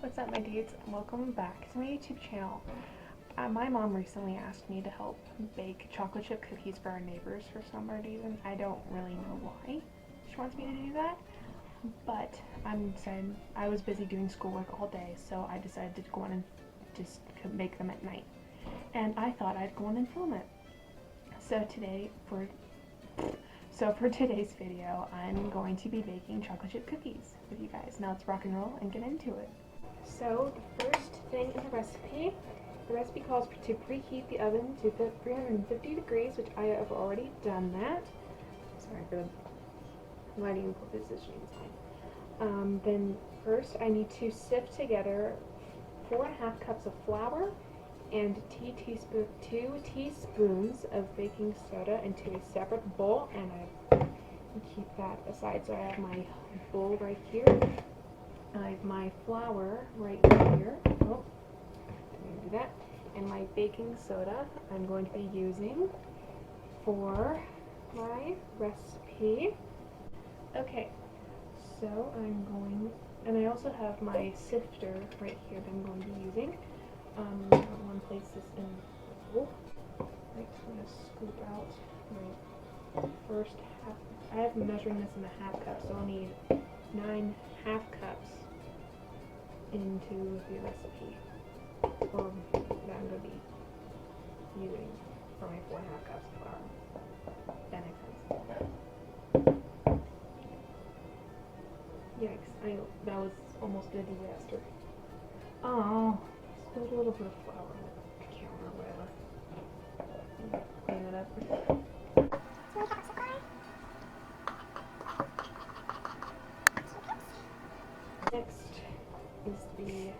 What's up, my dudes? Welcome back to my YouTube channel. My mom recently asked me to help bake chocolate chip cookies for our neighbors for some reason. I don't really know why she wants me to do that, but I was busy doing schoolwork all day, so I decided to go on and just make them at night. And I thought I'd go on and film it. So for today's video, I'm going to be baking chocolate chip cookies with you guys. Now let's rock and roll and get into it. So the first thing in the recipe calls to preheat the oven to 350 degrees, which I have already done that. Sorry for the lighting position. Then first I need to sift together 4.5 cups of flour and 2 teaspoons of baking soda into a separate bowl, and I keep that aside. So I have my bowl right here. I have my flour right here. Oh, I'm going to do that. And my baking soda I'm going to be using for my recipe. Okay, so and I also have my sifter right here that I'm going to be using. I'm going to place this in the bowl. Right, so I'm going to scoop out my first half. I have measuring this in a half cup, so I'll need 9 half cups into the recipe that I'm going to be using for my 4.5 cups of flour. That makes sense. Yikes, that was almost a disaster. Oh, spilled a little bit of flour on the counter or whatever. Clean it up. Next is the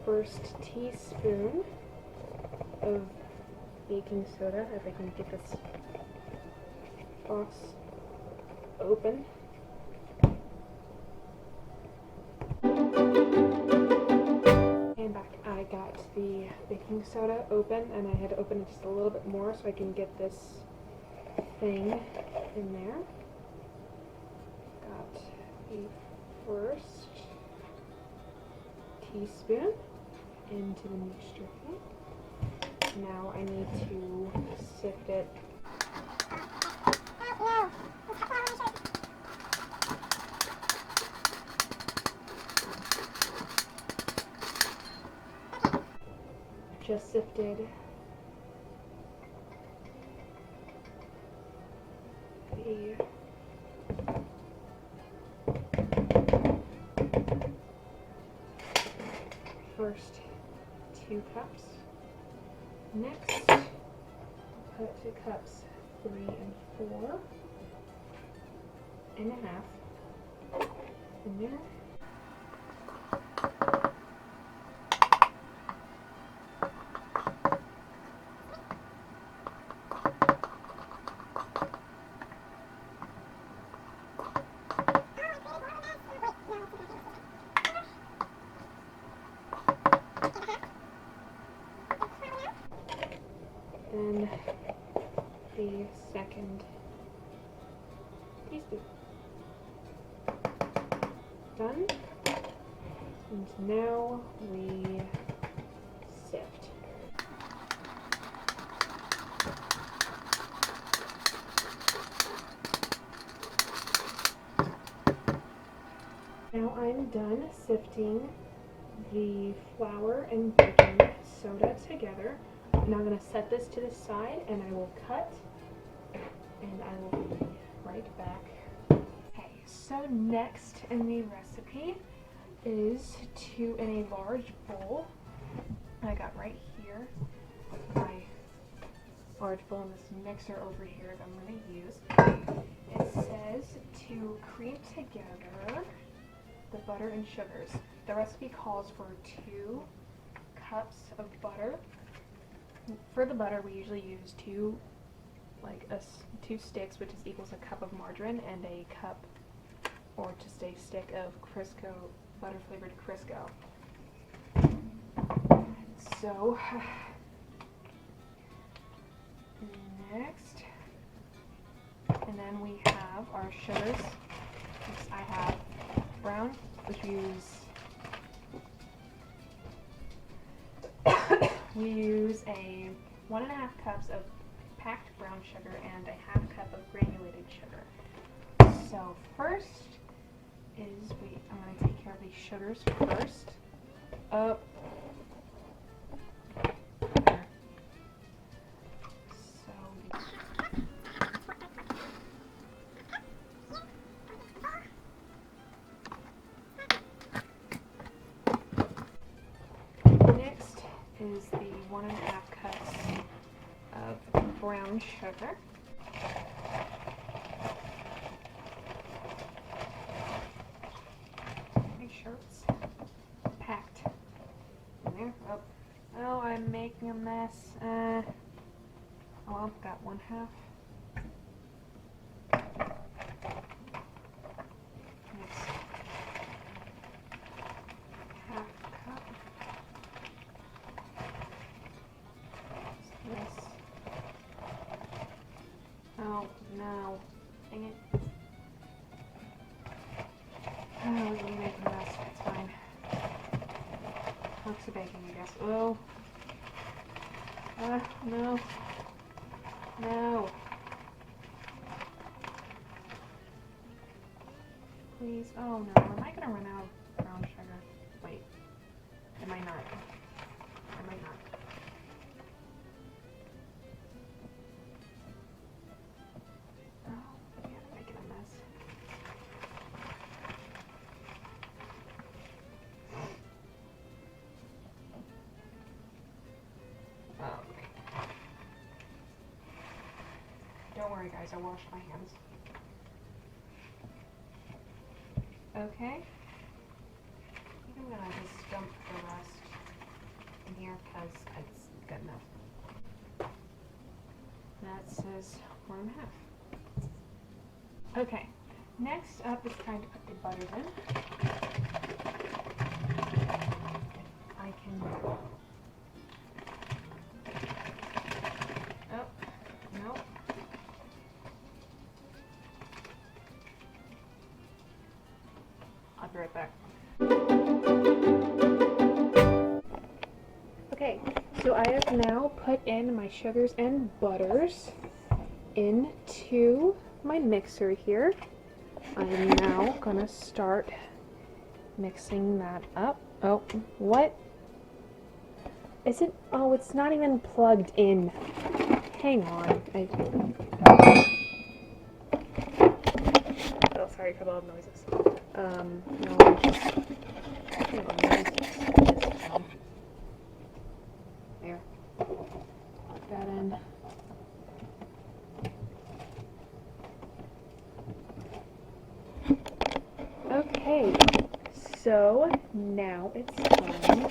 first teaspoon of baking soda. If I can get this box open. And back, I got the baking soda open, and I had to open it just a little bit more so I can get this thing in there. Got the first teaspoon into the mixture here. Now I need to sift it. Just sifted the first 2 cups. Next, put 2 cups 3 and 4 and a half in there. And the second teaspoon. Done. And now we sift. Now I'm done sifting the flour and baking soda together. Now I'm going to set this to the side, and I will cut, and I will be right back. Okay, so next in the recipe is in a large bowl, I got right here my large bowl and this mixer over here that I'm going to use. It says to cream together the butter and sugars. The recipe calls for 2 cups of butter. For the butter, we usually use 2 sticks, which equals a cup of margarine, and a cup or just a stick of Crisco, butter flavored Crisco. So next, and then we have our sugars. I have brown, which we use use a 1.5 cups of packed brown sugar and a 1/2 cup of granulated sugar. So first is I'm going to take care of these sugars first. Oh. There. So next is the 1.5 cups of brown sugar. Make sure it's packed in there. Oh, I'm making a mess. Oh, I've got 1/2. Next, 1/2 cup. This. Oh no! Dang it! Oh, we're gonna make a mess. It's fine. Lots of baking, I guess. Oh. No. No. Please. Oh no. Am I gonna run out of brown sugar? Wait. Am I not? Am I not? Oh, yeah, I'm making a mess. Oh, great. Don't worry, guys. I washed my hands. Okay. I think I'm gonna just dump the rest in here because it's good enough. That says 1.5. Okay. Next up is trying to put the butters in. I can. Oh, no. I'll be right back. Okay, so I have now put in my sugars and butters into my mixer here. I'm now gonna start mixing that up. Oh, what? Is it? Oh, it's not even plugged in. Hang on. Oh, sorry for the loud noises. No, I'm just there. Put that in. Okay, so now it's time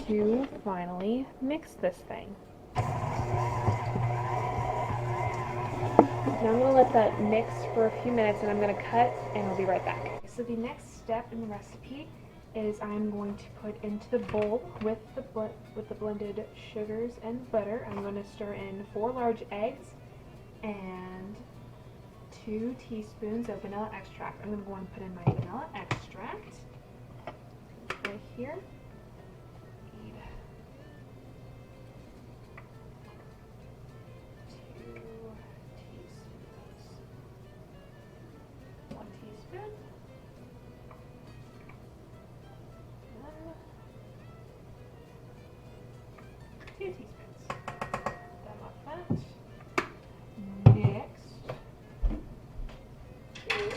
to finally mix this thing. Now I'm going to let that mix for a few minutes and I'm going to cut and I'll be right back. So the next step in the recipe is I'm going to put into the bowl with the blended sugars and butter. I'm going to stir in 4 large eggs and 2 teaspoons of vanilla extract. I'm going to go and put in my vanilla extract right here. Need 2 teaspoons. 1 teaspoon. 2 teaspoons. Done with that. Next is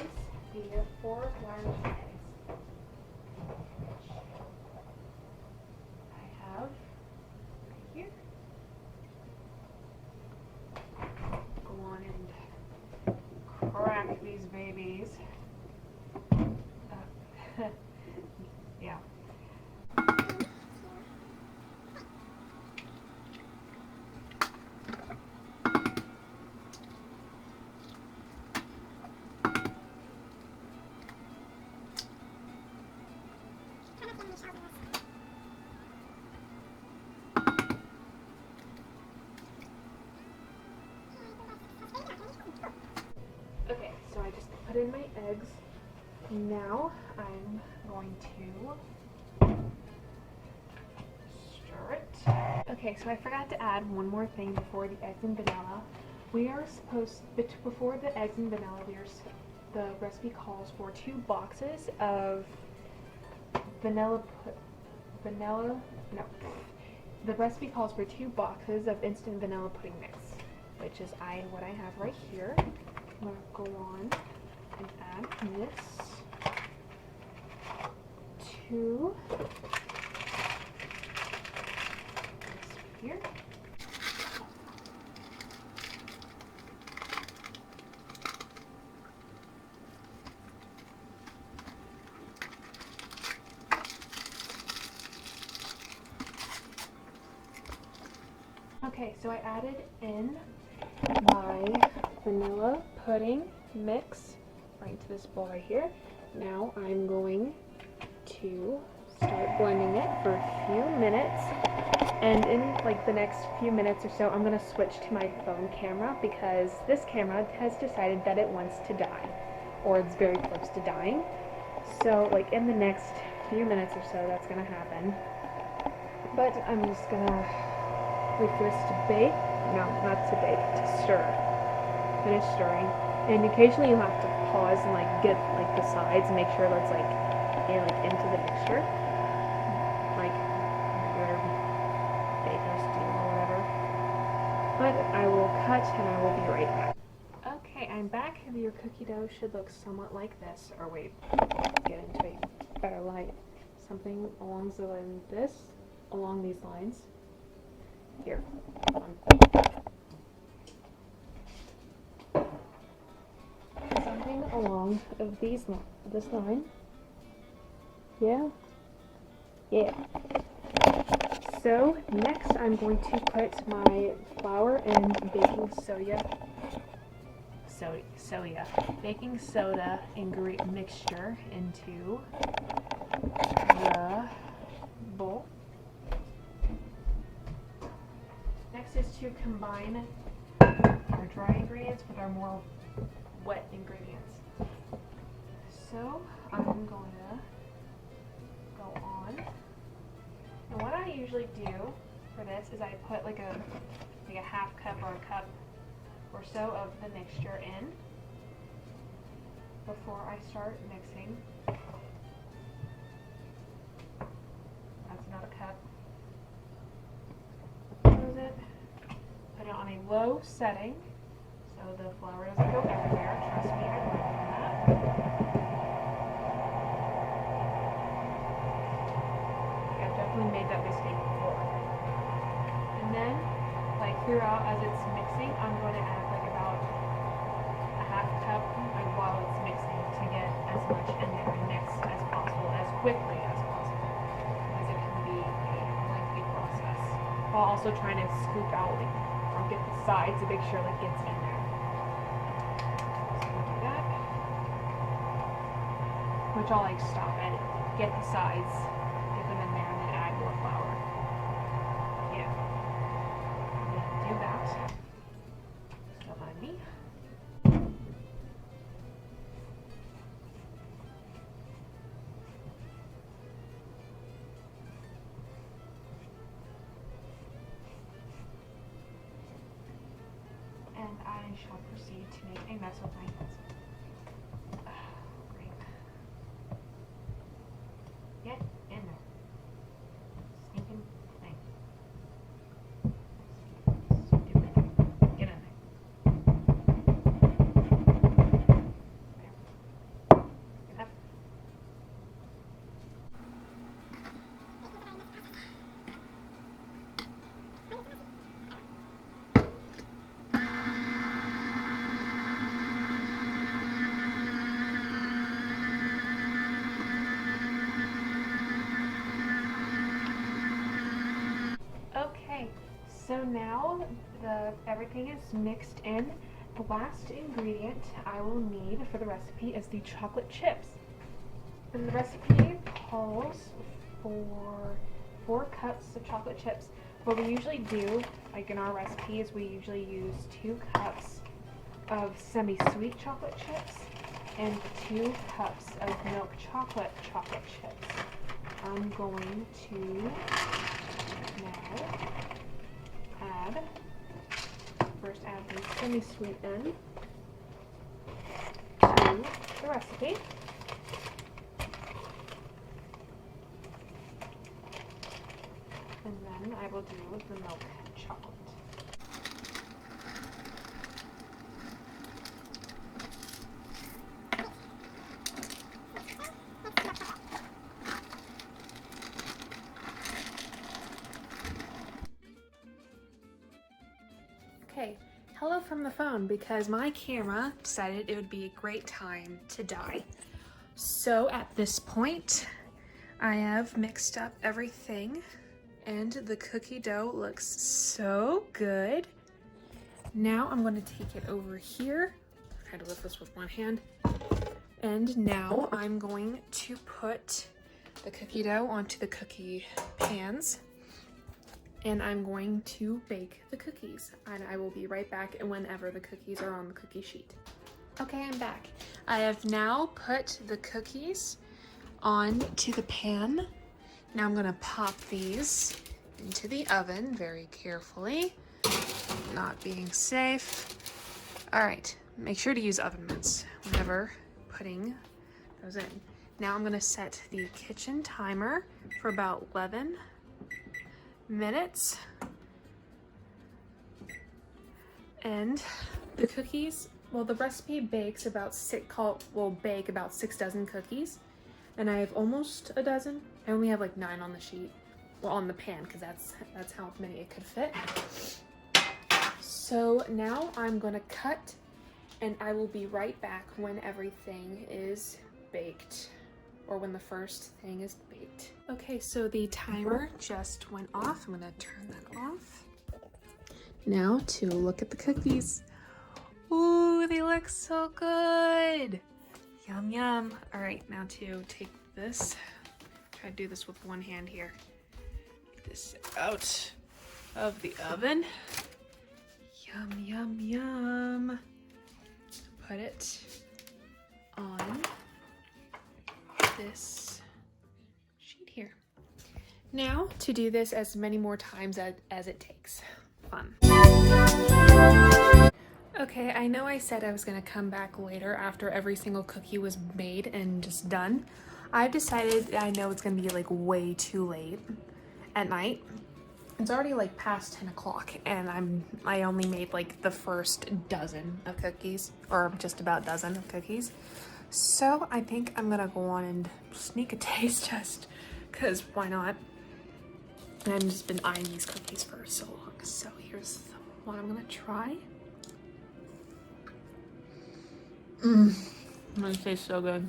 the 4 large eggs. I have right here. Go on and crack these babies. Yeah. Okay, so I just put in my eggs. Now I'm going to stir it. Okay, Okay, so I forgot to add one more thing before the eggs and vanilla. We are supposed, before the eggs and vanilla, the recipe calls for 2 boxes of the recipe calls for 2 boxes of instant vanilla pudding mix, which is what I have right here. I'm going to go on and add this to this here. Okay, so I added in my vanilla pudding mix right into this bowl right here. Now I'm going to start blending it for a few minutes, and in like the next few minutes or so I'm going to switch to my phone camera because this camera has decided that it wants to die, or it's very close to dying. So like in the next few minutes or so that's going to happen, but I'm just going to wait for this to bake. No, not to bake, to stir. Finish stirring. And occasionally you'll have to pause and like get like the sides and make sure that's like into the mixture. Like your baker's steel or whatever. But I will cut and I will be right back. Okay, I'm back. Your cookie dough should look somewhat like this. Or wait, get into a better light. Something along the line this, along these lines. Here. Something along of this line. Yeah. So next I'm going to put my flour and baking soda mixture into the bowl. Next is to combine our dry ingredients with our more wet ingredients. So I'm going to go on, and what I usually do for this is I put like a half cup or a cup or so of the mixture in before I start mixing. That's not a cup. Close it. Put it on a low setting so the flour doesn't go everywhere. Trust me, I've learned from that. I've definitely made that mistake before. And then, like throughout as it's mixing, I'm going to add like about a half cup while it's mixing to get as much in there and mix as possible, as quickly as possible, because it can be a lengthy process. While also trying to scoop out or get the sides to make sure it gets in there. So we'll do that. Which I'll like stop and get the sides, get them in there, and then add more flour. Yeah. I'm gonna do that. Don't mind me. And I shall proceed to make a mess with my hands. Great. Get in there. Stinking thing. Stupid. Get in there. There. Enough. Okay, so now everything is mixed in. The last ingredient I will need for the recipe is the chocolate chips. And the recipe calls for 4 cups of chocolate chips. What we usually do, like in our recipes, we usually use 2 cups of semi-sweet chocolate chips and 2 cups of milk chocolate chips. I'm going to now first add the semi-sweetened to the recipe. And then I will do the milk chocolate. Okay, hello from the phone, because my camera decided it would be a great time to die. So at this point, I have mixed up everything and the cookie dough looks so good. Now I'm going to take it over here. I had to lift this with one hand. And now I'm going to put the cookie dough onto the cookie pans. And I'm going to bake the cookies. And I will be right back whenever the cookies are on the cookie sheet. Okay, I'm back. I have now put the cookies onto the pan. Now I'm gonna pop these into the oven very carefully, not being safe. All right, make sure to use oven mitts whenever putting those in. Now I'm gonna set the kitchen timer for about 11 minutes. And the cookies, well, the recipe bakes about will bake about 6 dozen cookies. And I have almost a dozen. I only have like 9 on the sheet, well, on the pan, because that's how many it could fit. So now I'm gonna cut, and I will be right back when everything is baked, or when the first thing is baked. Okay, so the timer just went off. I'm gonna turn that off. Now to look at the cookies. Ooh, they look so good. Yum, yum. All right, now to take this, try to do this with one hand here. Get this out of the oven. Yum, yum, yum. Put it on this sheet here. Now to do this as many more times as it takes. Fun. Okay, I know I said I was gonna come back later after every single cookie was made and just done. I've decided, I know it's gonna be like way too late at night. It's already like past 10 o'clock and I only made like the first dozen of cookies, or just about dozen of cookies. So I think I'm gonna go on and sneak a taste just cause why not? And I've just been eyeing these cookies for so long. So here's what I'm gonna try. It tastes so good.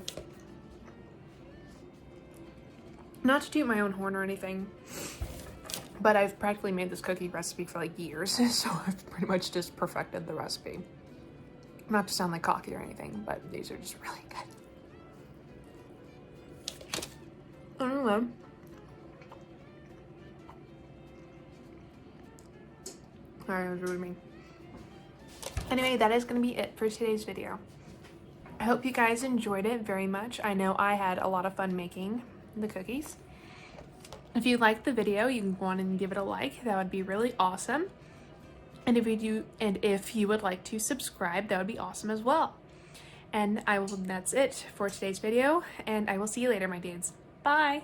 Not to toot my own horn or anything, but I've practically made this cookie recipe for like years, so I've pretty much just perfected the recipe. Not to sound like cocky or anything, but these are just really good. I don't know. Alright, that's really mean. Anyway, that is going to be it for today's video. I hope you guys enjoyed it very much. I know I had a lot of fun making the cookies. If you liked the video, you can go on and give it a like. That would be really awesome. And if you would like to subscribe, that would be awesome as well. And that's it for today's video, and I will see you later, my dudes. Bye.